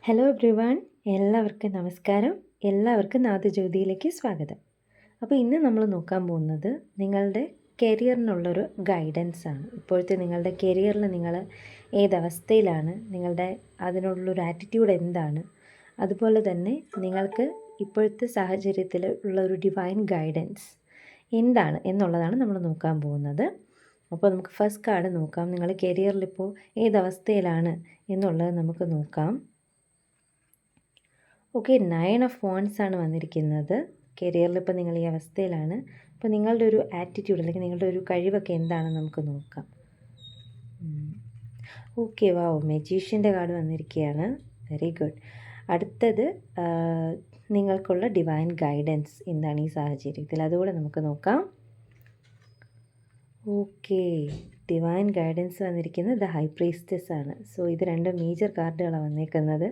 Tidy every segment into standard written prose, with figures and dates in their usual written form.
Hello everyone, എല്ലാവർക്കും നമസ്കാരം. എല്ലാവർക്കും നാദജ്യോതിയിലേക്ക് സ്വാഗതം. അപ്പോൾ ഇന്ന് നമ്മൾ നോക്കാൻ പോകുന്നത് നിങ്ങളുടെ കരിയറിനുള്ളൊരു ഗൈഡൻസ് ആണ്. ഇപ്പോഴത്തെ നിങ്ങളുടെ കരിയറിൽ നിങ്ങൾ ഏതവസ്ഥയിലാണ്, നിങ്ങളുടെ അതിനുള്ളൊരു ആറ്റിറ്റ്യൂഡ് എന്താണ്, അതുപോലെ തന്നെ നിങ്ങൾക്ക് ഇപ്പോഴത്തെ സാഹചര്യത്തിൽ ഉള്ളൊരു ഡിവൈൻ ഗൈഡൻസ് എന്താണ് എന്നുള്ളതാണ് നമ്മൾ നോക്കാൻ പോകുന്നത്. അപ്പോൾ നമുക്ക് ഫസ്റ്റ് കാർഡ് നോക്കാം. നിങ്ങൾ കരിയറിലിപ്പോൾ ഏതവസ്ഥയിലാണ് എന്നുള്ളത് നമുക്ക് നോക്കാം. ഓക്കെ, 9 ഓഫ് വാൻഡ്സ് ആണ് വന്നിരിക്കുന്നത്. കരിയറിൽ ഇപ്പോൾ നിങ്ങൾ ഈ അവസ്ഥയിലാണ്. അപ്പോൾ നിങ്ങളുടെ ഒരു ആറ്റിറ്റ്യൂഡ് അല്ലെങ്കിൽ നിങ്ങളുടെ ഒരു കഴിവൊക്കെ എന്താണെന്ന് നമുക്ക് നോക്കാം. ഓക്കെ, വാവ്, മജീഷ്യൻ്റെ കാർഡ് വന്നിരിക്കുകയാണ്. Very good. അടുത്തത് നിങ്ങൾക്കുള്ള ഡിവൈൻ ഗൈഡൻസ് എന്താണ് ഈ സാഹചര്യത്തിൽ, അതുകൂടെ നമുക്ക് നോക്കാം. ഓക്കെ, ഡിവൈൻ ഗൈഡൻസ് വന്നിരിക്കുന്നത് ദ ഹൈ പ്രീസ്റ്റസ് ആണ്. സോ ഇത് രണ്ട് മേജർ കാർഡുകളാണ് വന്നേക്കുന്നത്.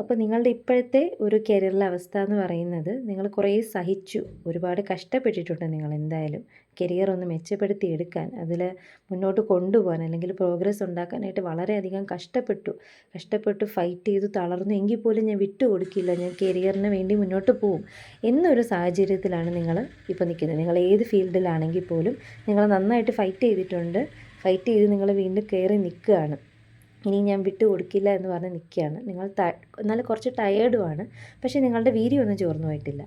അപ്പോൾ നിങ്ങളുടെ ഇപ്പോഴത്തെ ഒരു കരിയറിലെ അവസ്ഥ എന്ന് പറയുന്നത്, നിങ്ങൾ കുറേ സഹിച്ചു, ഒരുപാട് കഷ്ടപ്പെട്ടിട്ടുണ്ട്. നിങ്ങൾ എന്തായാലും കരിയർ ഒന്ന് മെച്ചപ്പെടുത്തി എടുക്കാൻ, അതിൽ മുന്നോട്ട് കൊണ്ടുപോകാൻ അല്ലെങ്കിൽ പ്രോഗ്രസ് ഉണ്ടാക്കാനായിട്ട് വളരെയധികം കഷ്ടപ്പെട്ടു ഫൈറ്റ് ചെയ്തു തളർന്നു. എങ്കിൽ പോലും ഞാൻ വിട്ടുകൊടുക്കില്ല, ഞാൻ കരിയറിന് വേണ്ടി മുന്നോട്ട് പോവും എന്നൊരു സാഹചര്യത്തിലാണ് നിങ്ങൾ ഇപ്പോൾ നിൽക്കുന്നത്. നിങ്ങൾ ഏത് ഫീൽഡിലാണെങ്കിൽ പോലും നിങ്ങൾ നന്നായിട്ട് ഫൈറ്റ് ചെയ്ത് നിങ്ങൾ വീണ്ടും കയറി നിൽക്കുകയാണ്. ഇനി ഞാൻ വിട്ടു കൊടുക്കില്ല എന്ന് പറഞ്ഞ് നിൽക്കുകയാണ്. നിങ്ങൾ എന്നാലും കുറച്ച് ടയേർഡുമാണ്, പക്ഷേ നിങ്ങളുടെ വീര്യമൊന്നും ചോർന്നു പോയിട്ടില്ല.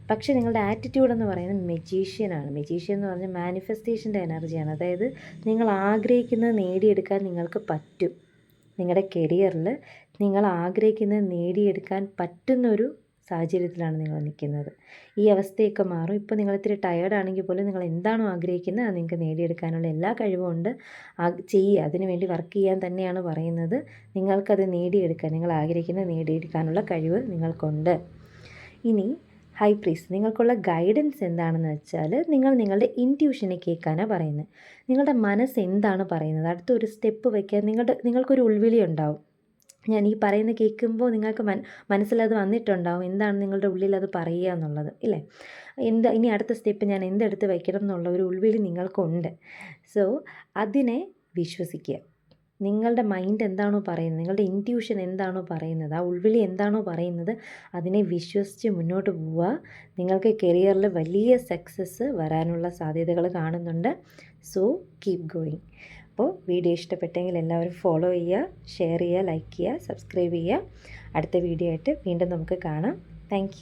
പക്ഷേ നിങ്ങളുടെ ആറ്റിറ്റ്യൂഡ് എന്ന് പറയുന്നത് മജീഷ്യനാണ്. മജീഷ്യൻ എന്ന് പറഞ്ഞാൽ മാനിഫെസ്റ്റേഷൻ്റെ എനർജിയാണ്. അതായത് നിങ്ങൾ ആഗ്രഹിക്കുന്നത് നേടിയെടുക്കാൻ നിങ്ങൾക്ക് പറ്റും. നിങ്ങളുടെ കരിയറിൽ നിങ്ങൾ ആഗ്രഹിക്കുന്നത് നേടിയെടുക്കാൻ പറ്റുന്നൊരു സാഹചര്യത്തിലാണ് നിങ്ങൾ നിൽക്കുന്നത്. ഈ അവസ്ഥയൊക്കെ മാറും. ഇപ്പോൾ നിങ്ങൾ ഇത്തിരി ടയേർഡാണെങ്കിൽ പോലും നിങ്ങൾ എന്താണോ ആഗ്രഹിക്കുന്നത് അത് നിങ്ങൾക്ക് നേടിയെടുക്കാനുള്ള എല്ലാ കഴിവും ഉണ്ട്. ചെയ്യുക, അതിനുവേണ്ടി വർക്ക് ചെയ്യാൻ തന്നെയാണ് പറയുന്നത്. നിങ്ങൾക്കത് നേടിയെടുക്കാൻ, നിങ്ങൾ ആഗ്രഹിക്കുന്നത് നേടിയെടുക്കാനുള്ള കഴിവ് നിങ്ങൾക്കുണ്ട്. ഇനി ഹൈ പ്രീസ്റ്റ്, നിങ്ങൾക്കുള്ള ഗൈഡൻസ് എന്താണെന്ന് വെച്ചാൽ, നിങ്ങൾ നിങ്ങളുടെ ഇൻറ്റ്യൂഷനെ കേൾക്കാനാണ് പറയുന്നത്. നിങ്ങളുടെ മനസ്സ് എന്താണ് പറയുന്നത്, അടുത്തൊരു സ്റ്റെപ്പ് വയ്ക്കാൻ നിങ്ങൾക്കൊരു ഉൾവിളി ഉണ്ടാവും. ഞാൻ ഈ പറയുന്ന കേൾക്കുമ്പോൾ നിങ്ങൾക്ക് മനസ്സിലത് വന്നിട്ടുണ്ടാവും, എന്താണ് നിങ്ങളുടെ ഉള്ളിൽ അത് പറയുക എന്നുള്ളത്, ഇല്ലേ? ഇനി അടുത്ത സ്റ്റെപ്പ് ഞാൻ എന്തെടുത്ത് വയ്ക്കണം എന്നുള്ള ഒരു ഉൾവിളി നിങ്ങൾക്കുണ്ട്. സോ അതിനെ വിശ്വസിക്കുക. നിങ്ങളുടെ മൈൻഡ് എന്താണോ പറയുന്നത്, നിങ്ങളുടെ ഇൻറ്റ്യൂഷൻ എന്താണോ പറയുന്നത്, ആ ഉൾവിളി എന്താണോ പറയുന്നത്, അതിനെ വിശ്വസിച്ച് മുന്നോട്ട് പോവുക. നിങ്ങൾക്ക് കരിയറിൽ വലിയ സക്സസ് വരാനുള്ള സാധ്യതകൾ കാണുന്നുണ്ട്. So keep going. അപ്പോൾ വീഡിയോ ഇഷ്ടപ്പെട്ടെങ്കിൽ എല്ലാവരും ഫോളോ ചെയ്യുക, ഷെയർ ചെയ്യുക, ലൈക്ക് ചെയ്യുക, സബ്സ്ക്രൈബ് ചെയ്യുക. അടുത്ത വീഡിയോ ആയിട്ട് വീണ്ടും നമുക്ക് കാണാം. താങ്ക്